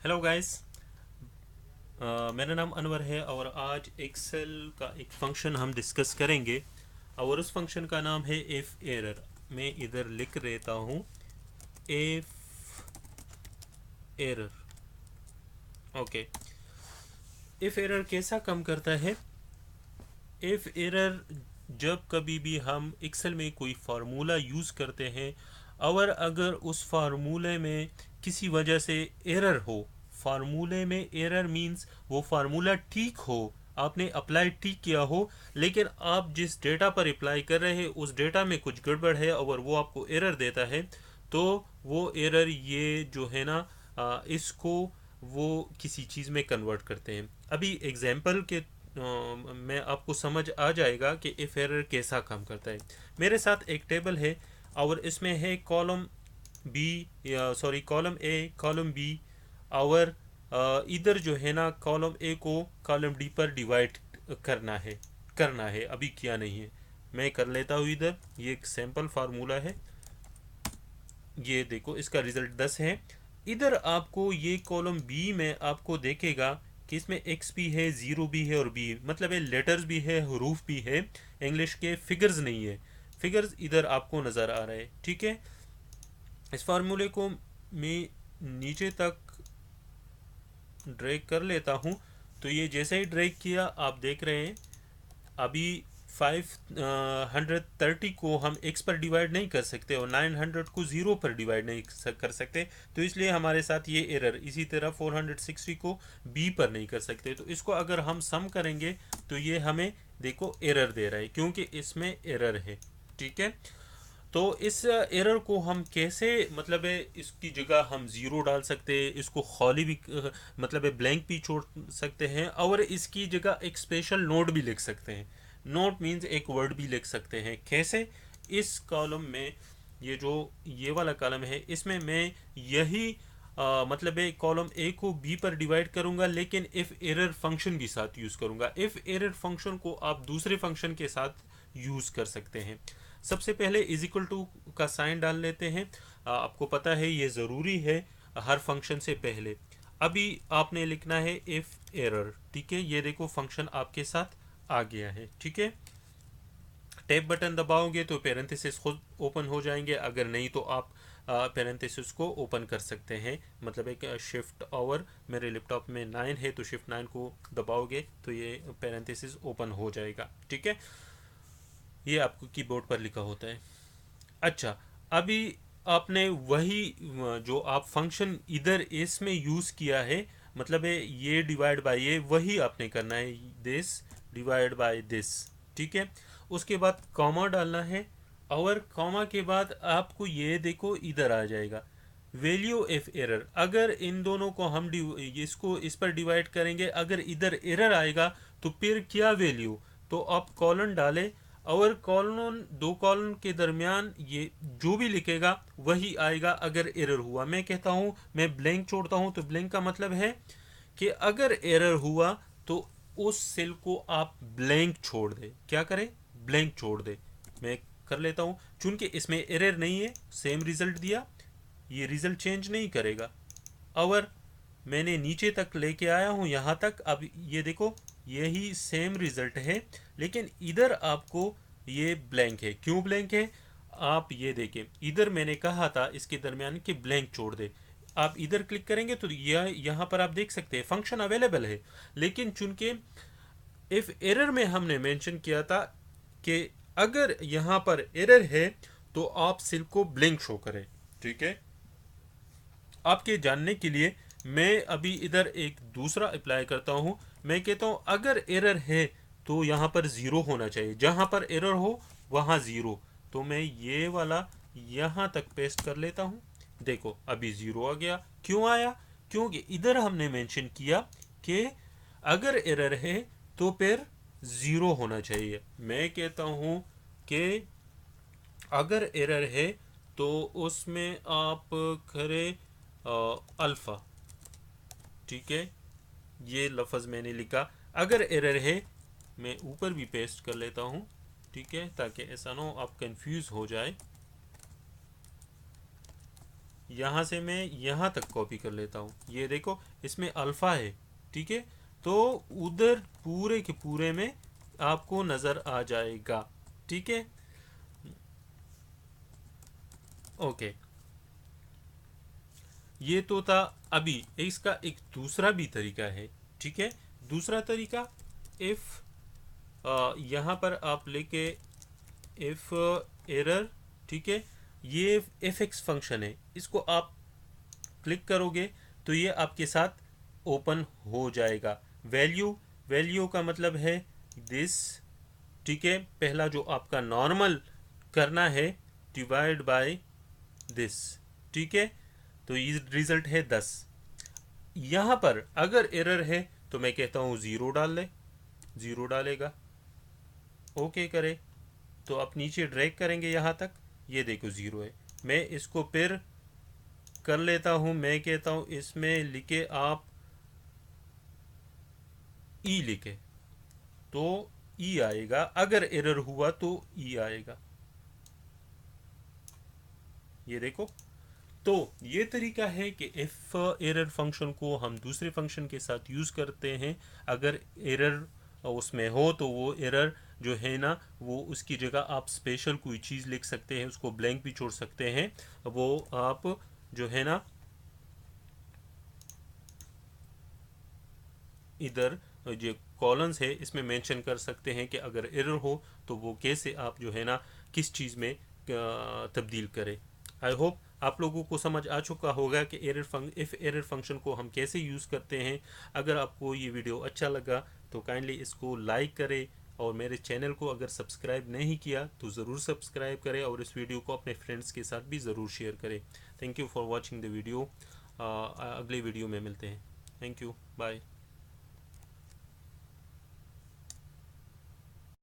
Hello guys. मेरा नाम अनवर है और आज एक्सेल का एक फंक्शन हम डिस्कस करेंगे और उस फंक्शन का नाम है इफ़ एरर। मैं इधर लिख लेता हूँ if error. Okay. If error कैसा काम करता है? इफ़ एरर जब कभी भी हम एक्सेल में कोई फार्मूला यूज़ करते हैं और अगर उस फार्मूले में किसी वजह से एरर हो, फार्मूले में एरर मींस वो फार्मूला ठीक हो, आपने अप्लाई ठीक किया हो, लेकिन आप जिस डेटा पर अप्लाई कर रहे हैं उस डेटा में कुछ गड़बड़ है और वो आपको एरर देता है, तो वो एरर ये जो है ना, इसको वो किसी चीज़ में कन्वर्ट करते हैं। अभी एग्जाम्पल के में आपको समझ आ जाएगा कि इफ एरर कैसा काम करता है। मेरे साथ एक टेबल है और इसमें है कॉलम बी, या sorry column A, column B, और इधर जो है ना कॉलम ए को कॉलम डी पर डिवाइड करना है अभी किया नहीं है। मैं कर लेता हूँ इधर। ये एक सैम्पल फार्मूला है। ये देखो इसका रिजल्ट 10 है। इधर आपको ये कॉलम बी में आपको देखेगा कि इसमें एक्स भी है, ज़ीरो भी है और बी, मतलब ये लेटर्स भी है, हरूफ भी है, इंग्लिश के फिगर्स नहीं है। फिगर्स इधर आपको नज़र आ रहा है, ठीक है। इस फार्मूले को मैं नीचे तक ड्रैग कर लेता हूँ। तो ये जैसे ही ड्रैग किया आप देख रहे हैं अभी 530 को हम x पर डिवाइड नहीं कर सकते और 900 को 0 पर डिवाइड नहीं कर सकते, तो इसलिए हमारे साथ ये एरर। इसी तरह 460 को b पर नहीं कर सकते, तो इसको अगर हम सम करेंगे तो ये हमें देखो एरर दे रहा है क्योंकि इसमें एरर है, ठीक है। तो इस एरर को हम कैसे, मतलब है इसकी जगह हम ज़ीरो डाल सकते हैं, इसको खाली भी मतलब है ब्लैंक भी छोड़ सकते हैं और इसकी जगह एक स्पेशल नोट भी लिख सकते हैं। नोट मीन्स एक वर्ड भी लिख सकते हैं। कैसे? इस कॉलम में ये जो ये वाला कॉलम है इसमें मैं यही मतलब है कॉलम ए को बी पर डिवाइड करूंगा, लेकिन इफ़ एरर फंक्शन के साथ यूज़ करूंगा। इफ़ एरर फंक्शन को आप दूसरे फंक्शन के साथ यूज़ कर सकते हैं। सबसे पहले इज इक्वल टू का साइन डाल लेते हैं। आपको पता है ये ज़रूरी है हर फंक्शन से पहले। अभी आपने लिखना है इफ़ एरर, ठीक है। ये देखो फंक्शन आपके साथ आ गया है, ठीक है। टैब बटन दबाओगे तो पैरेंथेसिस खुद ओपन हो जाएंगे, अगर नहीं तो आप पैरेंथेसिस को ओपन कर सकते हैं। मतलब एक शिफ्ट और मेरे लैपटॉप में 9 है तो शिफ्ट 9 को दबाओगे तो ये पैरेंथेसिस ओपन हो जाएगा, ठीक है। ये आपको कीबोर्ड पर लिखा होता है। अच्छा, अभी आपने वही जो आप फंक्शन इधर इसमें यूज़ किया है, मतलब है ये डिवाइड बाय ये, वही आपने करना है, दिस डिवाइड बाय दिस, ठीक है। उसके बाद कॉमा डालना है और कॉमा के बाद आपको ये देखो इधर आ जाएगा वैल्यू एफ एरर। अगर इन दोनों को हम इसको इस पर डिवाइड करेंगे, अगर इधर एरर आएगा तो फिर क्या वैल्यू, तो आप कॉलन डालें और कॉलन, दो कॉलन के दरमियान ये जो भी लिखेगा वही आएगा अगर एरर हुआ। मैं कहता हूँ मैं ब्लैंक छोड़ता हूँ, तो ब्लैंक का मतलब है कि अगर एरर हुआ तो उस सेल को आप ब्लैंक छोड़ दे। क्या करें? ब्लैंक छोड़ दे। मैं कर लेता हूँ, चूंकि इसमें एरर नहीं है, सेम रिजल्ट दिया, ये रिजल्ट चेंज नहीं करेगा। और मैंने नीचे तक लेके आया हूँ यहाँ तक। अब ये देखो यही सेम रिजल्ट है, लेकिन इधर आपको ये ब्लैंक है। क्यों ब्लैंक है? आप ये देखें, इधर मैंने कहा था इसके दरमियान कि ब्लैंक छोड़ दे। आप इधर क्लिक करेंगे तो यह यहाँ पर आप देख सकते हैं फंक्शन अवेलेबल है, लेकिन चूंकि इफ एरर में हमने मेंशन किया था कि अगर यहाँ पर एरर है तो आप सिर्फ को ब्लैंक शो करें, ठीक है। आपके जानने के लिए मैं अभी इधर एक दूसरा अप्लाई करता हूँ। मैं कहता हूँ अगर एरर है तो यहाँ पर ज़ीरो होना चाहिए, जहाँ पर एरर हो वहाँ ज़ीरो। तो मैं ये वाला यहाँ तक पेस्ट कर लेता हूँ। देखो अभी ज़ीरो आ गया। क्यों आया? क्योंकि इधर हमने मेंशन किया कि अगर एरर है तो फिर ज़ीरो होना चाहिए। मैं कहता हूँ कि अगर एरर है तो उसमें आप करें अल्फ़ा, ठीक है। ये लफ्ज़ मैंने लिखा। अगर एरर है, मैं ऊपर भी पेस्ट कर लेता हूँ, ठीक है, ताकि ऐसा ना हो आप कंफ्यूज हो जाए। यहाँ से मैं यहाँ तक कॉपी कर लेता हूँ। ये देखो इसमें अल्फ़ा है, ठीक है, तो उधर पूरे के पूरे में आपको नज़र आ जाएगा, ठीक है। ओके, ये तो था। अभी इसका एक दूसरा भी तरीका है, ठीक है। दूसरा तरीका, इफ़ यहाँ पर आप लेके इफ़ एरर, ठीक है, ये एफ एक्स फंक्शन है, इसको आप क्लिक करोगे तो ये आपके साथ ओपन हो जाएगा। वैल्यू, वैल्यू का मतलब है दिस, ठीक है। पहला जो आपका नॉर्मल करना है डिवाइड बाय दिस, ठीक है, तो ये रिजल्ट है 10। यहाँ पर अगर एरर है तो मैं कहता हूँ ज़ीरो डाल ले, ज़ीरो डालेगा। ओके करे तो आप नीचे ड्रैग करेंगे यहाँ तक, ये देखो ज़ीरो है। मैं इसको फिर कर लेता हूँ, मैं कहता हूँ इसमें लिखे आप ई लिखे तो ई आएगा, अगर एरर हुआ तो ई आएगा, ये देखो। तो ये तरीका है कि इफ़ एरर फंक्शन को हम दूसरे फंक्शन के साथ यूज़ करते हैं। अगर एरर उसमें हो तो वो एरर जो है ना, वो उसकी जगह आप स्पेशल कोई चीज़ लिख सकते हैं, उसको ब्लैंक भी छोड़ सकते हैं। वो आप जो है ना इधर जो कॉलम्स है इसमें मेंशन कर सकते हैं कि अगर एरर हो तो वो कैसे आप जो है ना किस चीज़ में तब्दील करें। आई होप आप लोगों को समझ आ चुका होगा कि इफ़ एरर फंक्शन को हम कैसे यूज़ करते हैं। अगर आपको ये वीडियो अच्छा लगा तो काइंडली इसको लाइक करें, और मेरे चैनल को अगर सब्सक्राइब नहीं किया तो ज़रूर सब्सक्राइब करें, और इस वीडियो को अपने फ्रेंड्स के साथ भी ज़रूर शेयर करें। Thank you for watching the video. अगले वीडियो में मिलते हैं। Thank you, bye.